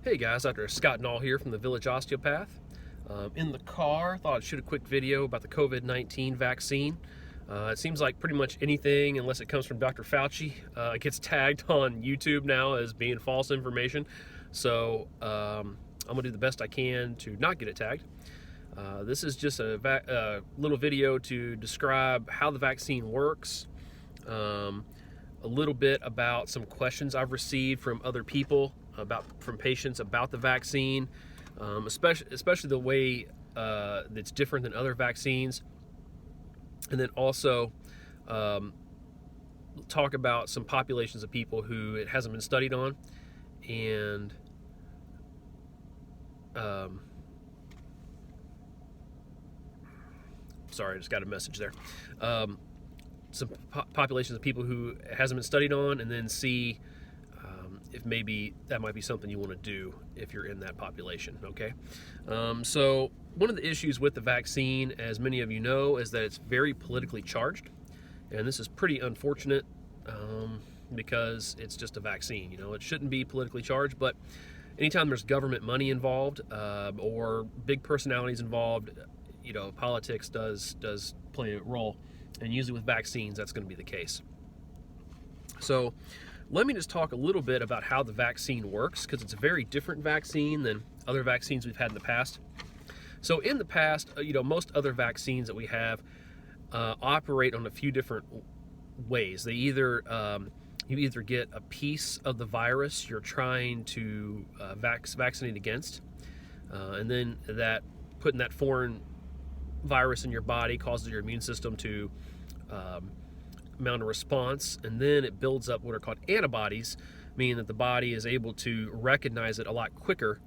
Hey guys, Dr. Scott Nall here from the Village Osteopath. In the car, thought I'd shoot a quick video about the COVID-19 vaccine. It seems like pretty much anything, unless it comes from Dr. Fauci, gets tagged on YouTube now as being false information. So I'm going to do the best I can to not get it tagged. This is just a little video to describe how the vaccine works, a little bit about some questions I've received from other people, from patients about the vaccine, especially the way that's different than other vaccines, and then also talk about some populations of people who it hasn't been studied on, and sorry, I just got a message there. Some populations of people who it hasn't been studied on, and then see if maybe that might be something you want to do if you're in that population, okay? So one of the issues with the vaccine, as many of you know, is that it's very politically charged. And this is pretty unfortunate because it's just a vaccine. You know, it shouldn't be politically charged, but anytime there's government money involved or big personalities involved, you know, politics does play a role. And usually with vaccines, that's going to be the case. So let me just talk a little bit about how the vaccine works, because it's a very different vaccine than other vaccines we've had in the past. So in the past, you know, most other vaccines that we have operate on a few different ways. They you either get a piece of the virus you're trying to vaccinate against, and then putting that foreign virus in your body causes your immune system to mount a response, and then it builds up what are called antibodies, meaning that the body is able to recognize it a lot quicker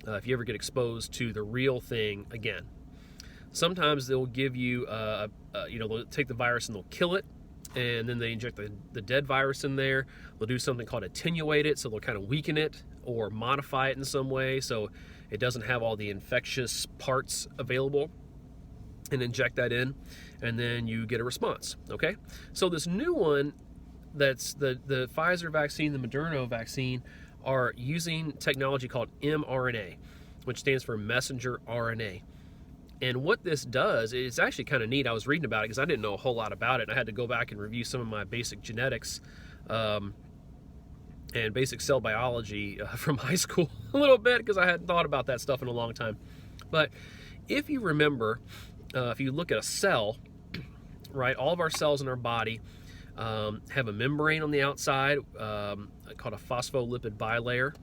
if you ever get exposed to the real thing again. Sometimes they'll give you, they'll take the virus and they'll kill it, and then they inject the dead virus in there. They'll do something called attenuate it, so they'll kind of weaken it or modify it in some way so it doesn't have all the infectious parts available, and inject that in, and then you get a response, okay? So this new one, that's the Pfizer vaccine, the Moderna vaccine, are using technology called mRNA, which stands for messenger RNA. And what this does, it's actually kind of neat. I was reading about it because I didn't know a whole lot about it. I had to go back and review some of my basic genetics and basic cell biology from high school a little bit, because I hadn't thought about that stuff in a long time. But if you remember, if you look at a cell, right, all of our cells in our body have a membrane on the outside called a phospholipid bilayer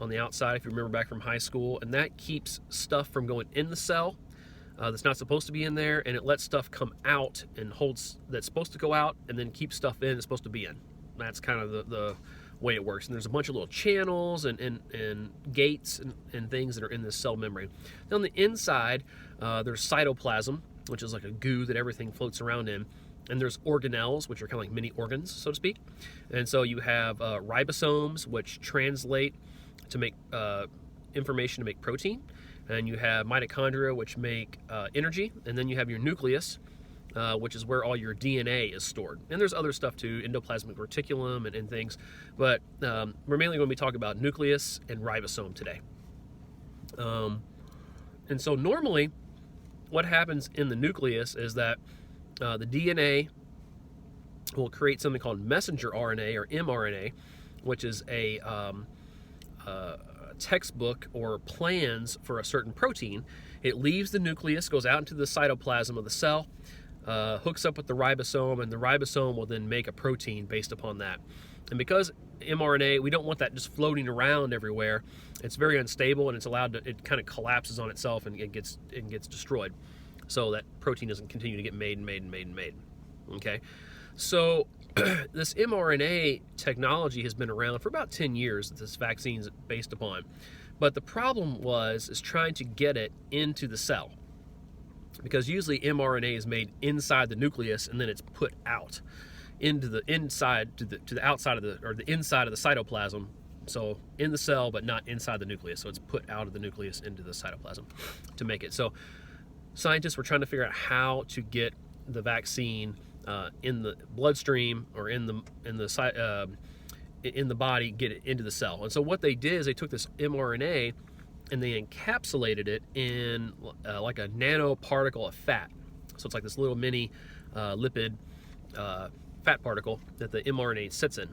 on the outside, if you remember back from high school, and that keeps stuff from going in the cell that's not supposed to be in there, and it lets stuff come out and holds that's supposed to go out, and then keeps stuff in that's supposed to be in. That's kind of the way it works. And there's a bunch of little channels and gates and things that are in this cell membrane. Then on the inside, there's cytoplasm, which is like a goo that everything floats around in. And there's organelles, which are kind of like mini organs, so to speak. And so you have ribosomes, which translate to make information to make protein. And you have mitochondria, which make energy. And then you have your nucleus, which is where all your DNA is stored. And there's other stuff too, endoplasmic reticulum and things. But we're mainly going to be talking about nucleus and ribosome today. And so normally what happens in the nucleus is that the DNA will create something called messenger RNA or mRNA, which is a textbook or plans for a certain protein. It leaves the nucleus, goes out into the cytoplasm of the cell, hooks up with the ribosome, and the ribosome will then make a protein based upon that. And because mRNA, we don't want that just floating around everywhere. It's very unstable, and it kind of collapses on itself and it gets destroyed. So that protein doesn't continue to get made. Okay? So this mRNA technology has been around for about 10 years that this vaccine is based upon. But the problem is trying to get it into the cell. Because usually mRNA is made inside the nucleus and then it's put out into the inside to the outside of the inside of the cytoplasm. So in the cell, but not inside the nucleus. So it's put out of the nucleus into the cytoplasm to make it. So scientists were trying to figure out how to get the vaccine in the bloodstream or in the in the body get it into the cell. And so what they did is they took this mRNA and they encapsulated it in like a nanoparticle of fat. So it's like this little mini lipid fat particle that the mRNA sits in.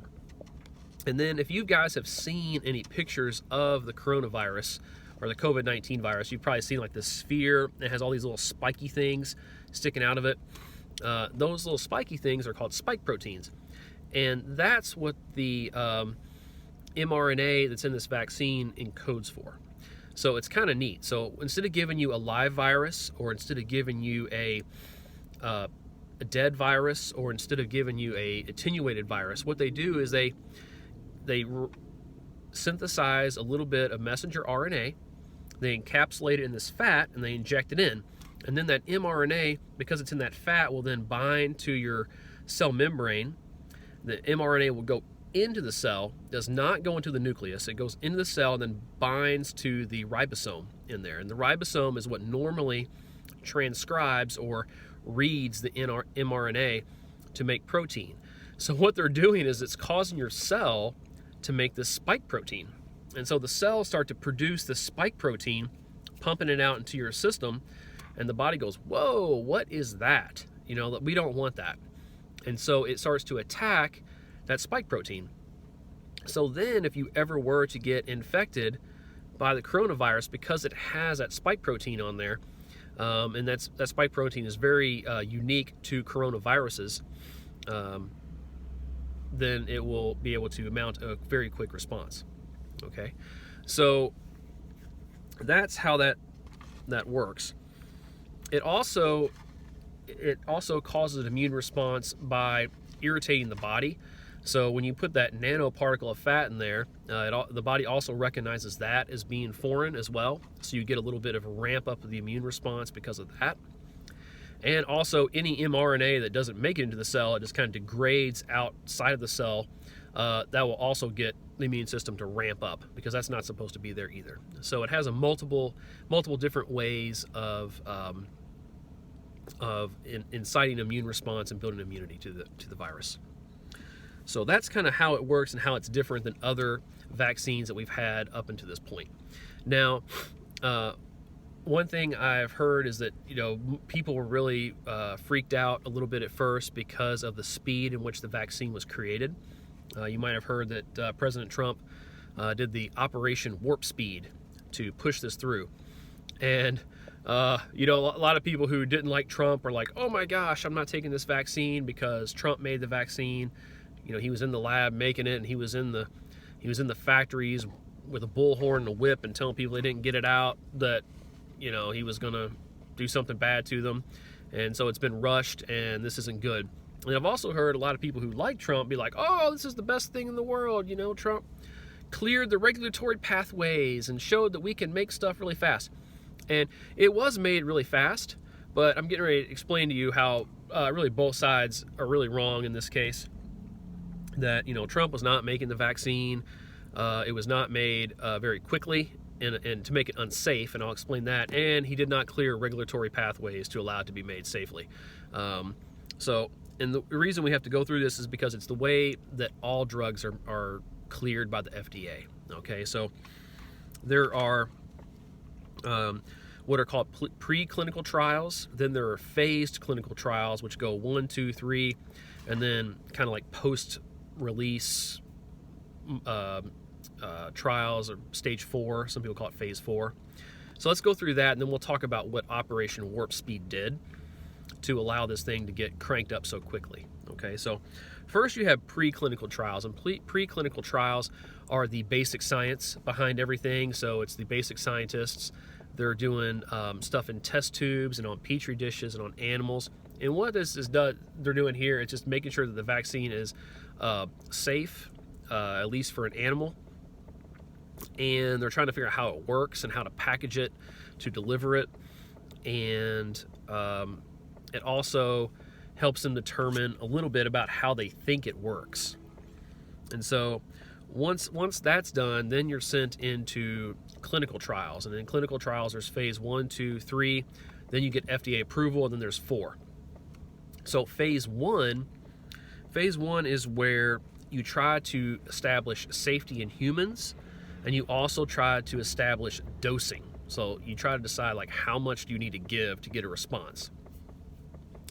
And then if you guys have seen any pictures of the coronavirus or the COVID-19 virus, you've probably seen like this sphere that has all these little spiky things sticking out of it. Those little spiky things are called spike proteins. And that's what the mRNA that's in this vaccine encodes for. So it's kind of neat. So instead of giving you a live virus, or instead of giving you a dead virus, or instead of giving you a attenuated virus, what they do is they synthesize a little bit of messenger RNA, they encapsulate it in this fat, and they inject it in. And then that mRNA, because it's in that fat, will then bind to your cell membrane. The mRNA will go into the cell, does not go into the nucleus. It goes into the cell and then binds to the ribosome in there. And the ribosome is what normally transcribes or reads the mRNA to make protein. So what they're doing is it's causing your cell to make this spike protein. And so the cells start to produce this spike protein, pumping it out into your system, and the body goes, whoa, what is that? You know, we don't want that. And so it starts to attack that spike protein. So then if you ever were to get infected by the coronavirus, because it has that spike protein on there, and that spike protein is very unique to coronaviruses, then it will be able to mount a very quick response. Okay, so that's how that works. It also causes an immune response by irritating the body. So when you put that nanoparticle of fat in there, the body also recognizes that as being foreign as well. So you get a little bit of a ramp up of the immune response because of that. And also any mRNA that doesn't make it into the cell, it just kind of degrades outside of the cell. That will also get the immune system to ramp up, because that's not supposed to be there either. So it has a multiple different ways of inciting immune response and building immunity to the virus. So that's kind of how it works and how it's different than other vaccines that we've had up until this point. Now, one thing I've heard is that, you know, people were really freaked out a little bit at first because of the speed in which the vaccine was created. You might have heard that President Trump did the Operation Warp Speed to push this through. And, you know, a lot of people who didn't like Trump are like, oh my gosh, I'm not taking this vaccine because Trump made the vaccine. You know, he was in the lab making it, and he was in the factories with a bullhorn and a whip and telling people they didn't get it out, that, you know, he was going to do something bad to them. And so it's been rushed, and this isn't good. And I've also heard a lot of people who like Trump be like, oh, this is the best thing in the world. You know, Trump cleared the regulatory pathways and showed that we can make stuff really fast. And it was made really fast, but I'm getting ready to explain to you how really both sides are really wrong in this case. That, you know, Trump was not making the vaccine. It was not made very quickly and to make it unsafe, and I'll explain that. And he did not clear regulatory pathways to allow it to be made safely. And the reason we have to go through this is because it's the way that all drugs are cleared by the FDA. Okay, so there are what are called preclinical trials. Then there are phased clinical trials, which go 1, 2, 3, and then kind of like post-release trials, or stage 4. Some people call it phase 4. So let's go through that, and then we'll talk about what Operation Warp Speed did to allow this thing to get cranked up so quickly. Okay, so first you have preclinical trials, and preclinical trials are the basic science behind everything. So it's the basic scientists. They're doing stuff in test tubes and on petri dishes and on animals. And what this is they're doing here is just making sure that the vaccine is safe, at least for an animal. And they're trying to figure out how it works and how to package it to deliver it. And it also helps them determine a little bit about how they think it works. And so once that's done, then you're sent into clinical trials. And in clinical trials, there's phase 1, 2, 3. Then you get FDA approval, and then there's 4. So phase one is where you try to establish safety in humans, and you also try to establish dosing. So you try to decide like how much do you need to give to get a response.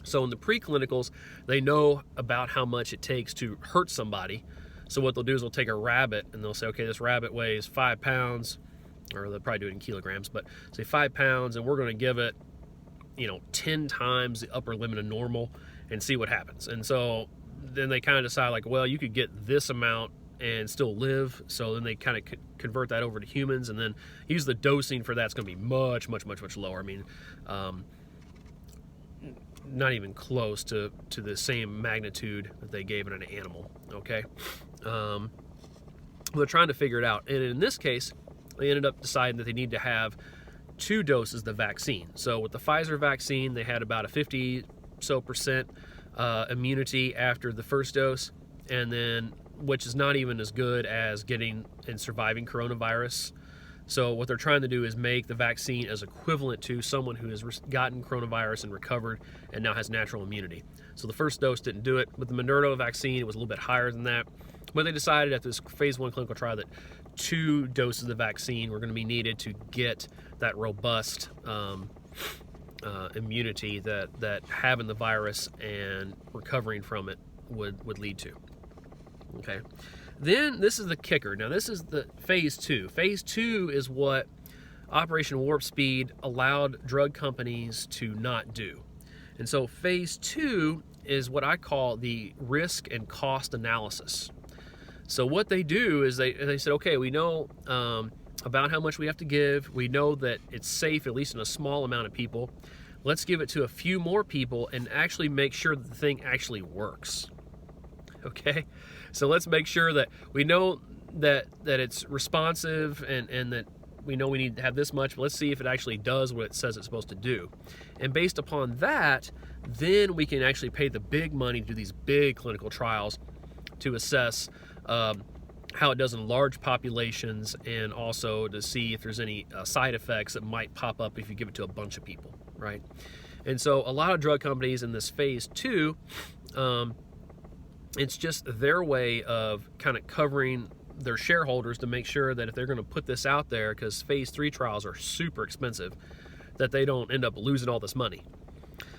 So in the preclinicals, they know about how much it takes to hurt somebody. So what they'll do is they'll take a rabbit and they'll say, okay, this rabbit weighs 5 pounds, or they'll probably do it in kilograms, but say 5 pounds, and we're going to give it, 10 times the upper limit of normal and see what happens. And so then they kind of decide like, well, you could get this amount and still live. So then they kind of convert that over to humans, and then use the dosing for that's going to be much, much, much, much lower. I mean, not even close to the same magnitude that they gave in an animal. Okay, they're trying to figure it out, and in this case, they ended up deciding that they need to have 2 doses of the vaccine. So with the Pfizer vaccine, they had about a 50% immunity after the first dose, and then which is not even as good as getting and surviving coronavirus. So what they're trying to do is make the vaccine as equivalent to someone who has gotten coronavirus and recovered and now has natural immunity. So the first dose didn't do it. With the Moderna vaccine, it was a little bit higher than that. But they decided after this phase 1 clinical trial that 2 doses of the vaccine were going to be needed to get that robust immunity that having the virus and recovering from it would lead to. Okay. Then this is the kicker. Now this is the phase 2. Phase 2 is what Operation Warp Speed allowed drug companies to not do. And so phase 2 is what I call the risk and cost analysis. So what they do is they said, okay, we know about how much we have to give. We know that it's safe, at least in a small amount of people. Let's give it to a few more people and actually make sure that the thing actually works. Okay, so let's make sure that we know that it's responsive and that we know we need to have this much, but let's see if it actually does what it says it's supposed to do. And based upon that, then we can actually pay the big money to do these big clinical trials to assess how it does in large populations, and also to see if there's any side effects that might pop up if you give it to a bunch of people, right? And so a lot of drug companies in this phase 2, it's just their way of kind of covering their shareholders to make sure that if they're going to put this out there, because phase 3 trials are super expensive, that they don't end up losing all this money.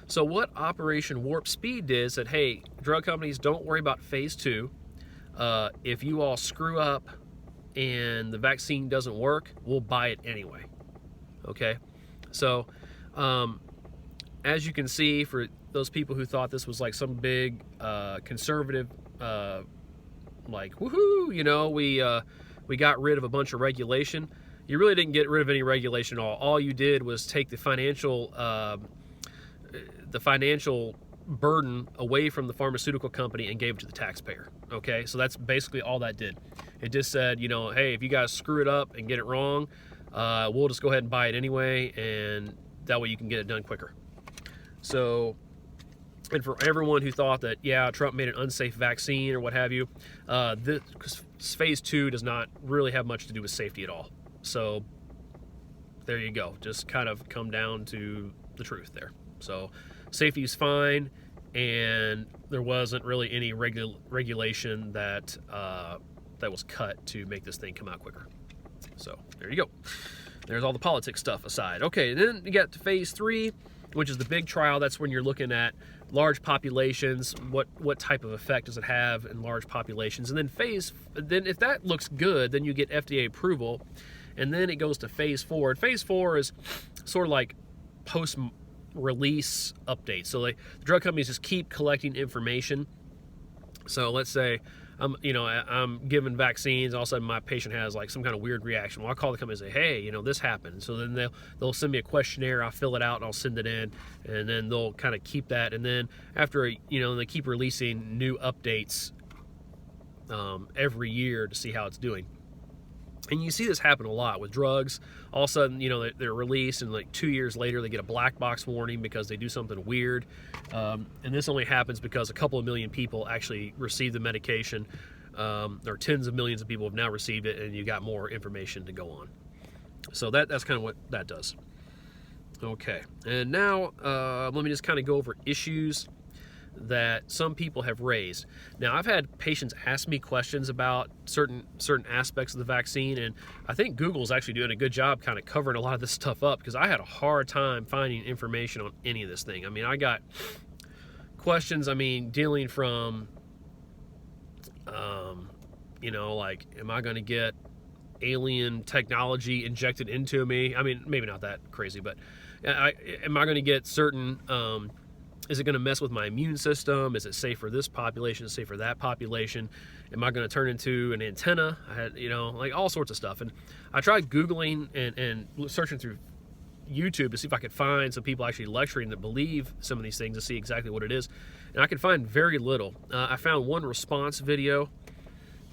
So what Operation Warp Speed did is that, hey, drug companies, don't worry about phase 2. If you all screw up and the vaccine doesn't work, we'll buy it anyway. Okay? So as you can see, for those people who thought this was like some big conservative, like, woohoo, we got rid of a bunch of regulation. You really didn't get rid of any regulation at all. All you did was take the financial burden away from the pharmaceutical company and gave it to the taxpayer. Okay, so that's basically all that did. It just said, hey, if you guys screw it up and get it wrong, we'll just go ahead and buy it anyway, and that way you can get it done quicker. So, and for everyone who thought that, yeah, Trump made an unsafe vaccine or what have you, this phase 2 does not really have much to do with safety at all. So there you go. Just kind of come down to the truth there. So safety is fine, and there wasn't really any regulation that was cut to make this thing come out quicker. So there you go. There's all the politics stuff aside. Okay, then you get to phase 3, which is the big trial. That's when you're looking at large populations. What type of effect does it have in large populations? And then then if that looks good, then you get FDA approval, and then it goes to phase 4. And phase 4 is sort of like post-release updates. So the drug companies just keep collecting information. So let's say I'm giving vaccines, all of a sudden my patient has like some kind of weird reaction. Well, I'll call the company and say, hey, this happened. So then they'll send me a questionnaire, I'll fill it out and I'll send it in, and then they'll kind of keep that. And then after, they keep releasing new updates every year to see how it's doing. And you see this happen a lot with drugs. All of a sudden, they're released, and like 2 years later, they get a black box warning because they do something weird. And this only happens because a couple of million people actually receive the medication, or tens of millions of people have now received it, and you got more information to go on. So that's kind of what that does. Okay, and now let me just kind of go over issues that some people have raised. Now, I've had patients ask me questions about certain aspects of the vaccine, and I think Google's actually doing a good job kind of covering a lot of this stuff up, because I had a hard time finding information on any of this thing. I mean, I got questions, dealing from, like, am I going to get alien technology injected into me? I mean, maybe not that crazy, but am I going to get certain, is it going to mess with my immune system? Is it safe for this population? Is it safe for that population? Am I going to turn into an antenna? I had, like all sorts of stuff. And I tried Googling and searching through YouTube to see if I could find some people actually lecturing that believe some of these things, to see exactly what it is. And I could find very little. I found one response video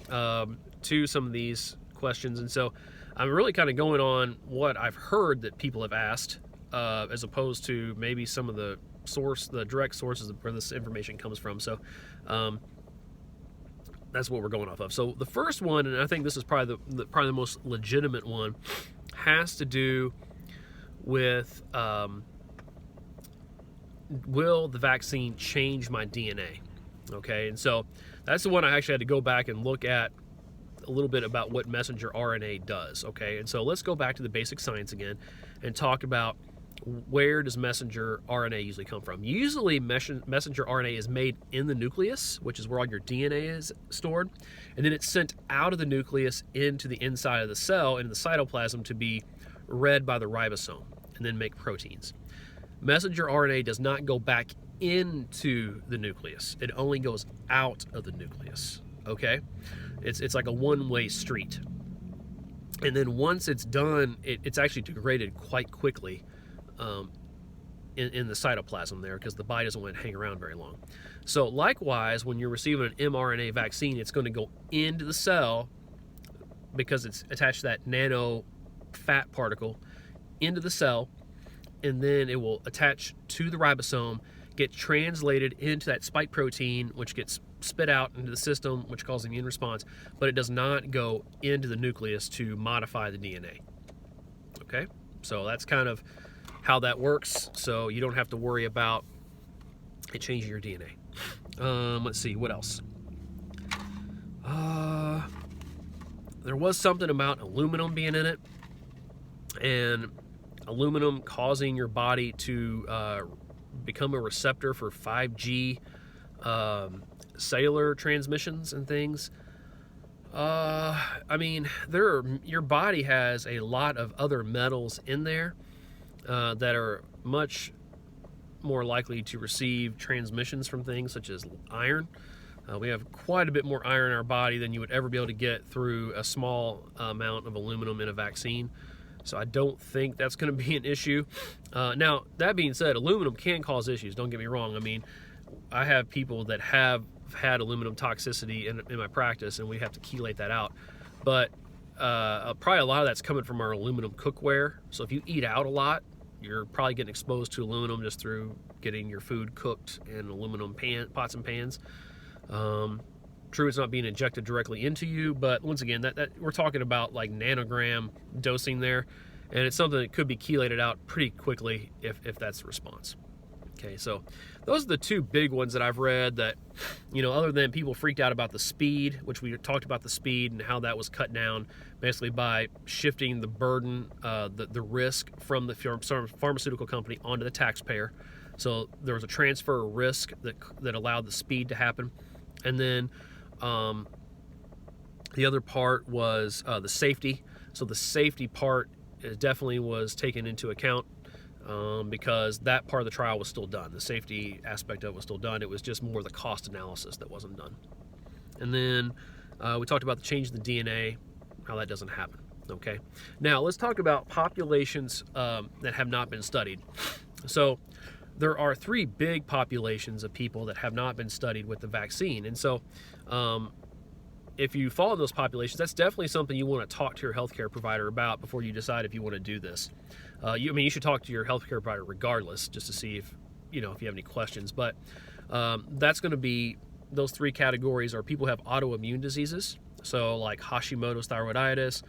to some of these questions. And so I'm really kind of going on what I've heard that people have asked, as opposed to maybe some of the direct sources of where this information comes from. So that's what we're going off of. So the first one, and I think this is probably the most legitimate one, has to do with will the vaccine change my DNA? Okay, and so that's the one I actually had to go back and look at a little bit about what messenger RNA does. Okay, and so let's go back to the basic science again and talk about where does messenger RNA usually come from. Usually messenger RNA is made in the nucleus, which is where all your DNA is stored, and then it's sent out of the nucleus into the inside of the cell, into the cytoplasm, to be read by the ribosome and then make proteins. Messenger RNA does not go back into the nucleus. It only goes out of the nucleus. Okay? It's like a one-way street. And then once it's done, it's actually degraded quite quickly in the cytoplasm there, because the body doesn't want to hang around very long. So likewise, when you're receiving an mRNA vaccine, it's going to go into the cell because it's attached to that nano fat particle into the cell, and then it will attach to the ribosome, get translated into that spike protein, which gets spit out into the system, which causes immune response, but it does not go into the nucleus to modify the DNA. Okay, so that's kind of how that works, so you don't have to worry about it changing your DNA. Let's see, what else? There was something about aluminum being in it, and aluminum causing your body to become a receptor for 5G cellular transmissions and things. Your body has a lot of other metals in there that are much more likely to receive transmissions from things such as iron. We have quite a bit more iron in our body than you would ever be able to get through a small amount of aluminum in a vaccine. So I don't think that's going to be an issue. Now, that being said, aluminum can cause issues. Don't get me wrong. I mean, I have people that have had aluminum toxicity in my practice, and we have to chelate that out. But probably a lot of that's coming from our aluminum cookware. So if you eat out a lot, you're probably getting exposed to aluminum just through getting your food cooked in aluminum pots and pans. True, it's not being injected directly into you, but once again, that we're talking about like nanogram dosing there, and it's something that could be chelated out pretty quickly if that's the response. Okay, so those are the two big ones that I've read that, other than people freaked out about the speed, which we talked about the speed and how that was cut down basically by shifting the burden, the risk from the pharmaceutical company onto the taxpayer. So there was a transfer of risk that allowed the speed to happen. And then the other part was the safety. So the safety part definitely was taken into account because that part of the trial was still done. The safety aspect of it was still done. It was just more the cost analysis that wasn't done. And then we talked about the change in the DNA, how that doesn't happen. Okay. Now let's talk about populations that have not been studied. So there are three big populations of people that have not been studied with the vaccine. And so if you fall in those populations, that's definitely something you want to talk to your healthcare provider about before you decide if you want to do this. You should talk to your healthcare provider regardless, just to see if you have any questions. But that's going to be, those three categories are people who have autoimmune diseases, so like Hashimoto's thyroiditis,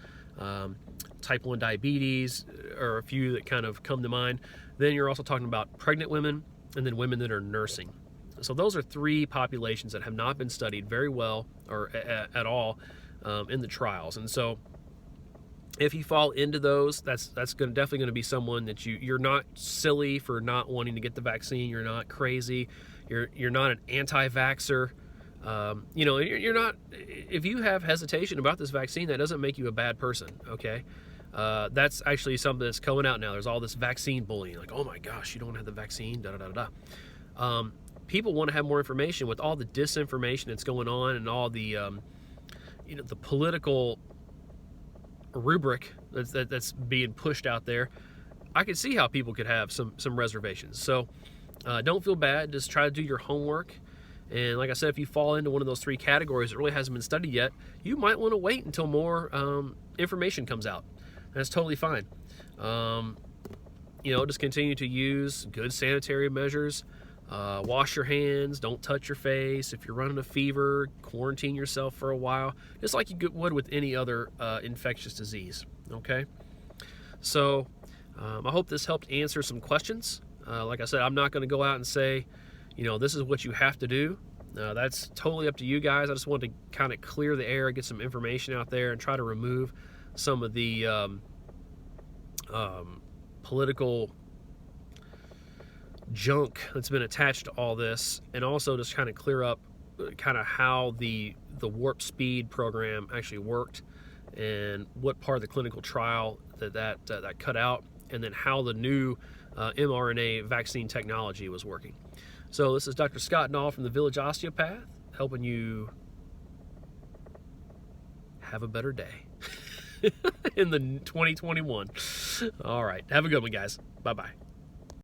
type 1 diabetes, or a few that kind of come to mind. Then you're also talking about pregnant women, and then women that are nursing. So those are three populations that have not been studied very well or at all in the trials. And so if you fall into those, that's definitely going to be someone that you're not silly for not wanting to get the vaccine. You're not crazy. You're not an anti-vaxxer. You're not. If you have hesitation about this vaccine, that doesn't make you a bad person. Okay, that's actually something that's coming out now. There's all this vaccine bullying, like, oh my gosh, you don't have the vaccine. Da da da da. People want to have more information with all the disinformation that's going on and all the the political rubric that's being pushed out there. I can see how people could have some reservations. So don't feel bad. Just try to do your homework. And like I said, if you fall into one of those three categories that really hasn't been studied yet, you might want to wait until more information comes out. That's totally fine. Just continue to use good sanitary measures. Wash your hands. Don't touch your face. If you're running a fever, quarantine yourself for a while, just like you would with any other infectious disease. Okay? So I hope this helped answer some questions. Like I said, I'm not going to go out and say, this is what you have to do. That's totally up to you guys. I just wanted to kind of clear the air, get some information out there, and try to remove some of the political junk that's been attached to all this, and also just kind of clear up kind of how the warp speed program actually worked, and what part of the clinical trial that cut out, and then how the new mRNA vaccine technology was working. So this is Dr. Scott Nall from the Village Osteopath, helping you have a better day in the 2021. All right, have a good one, guys. Bye-bye.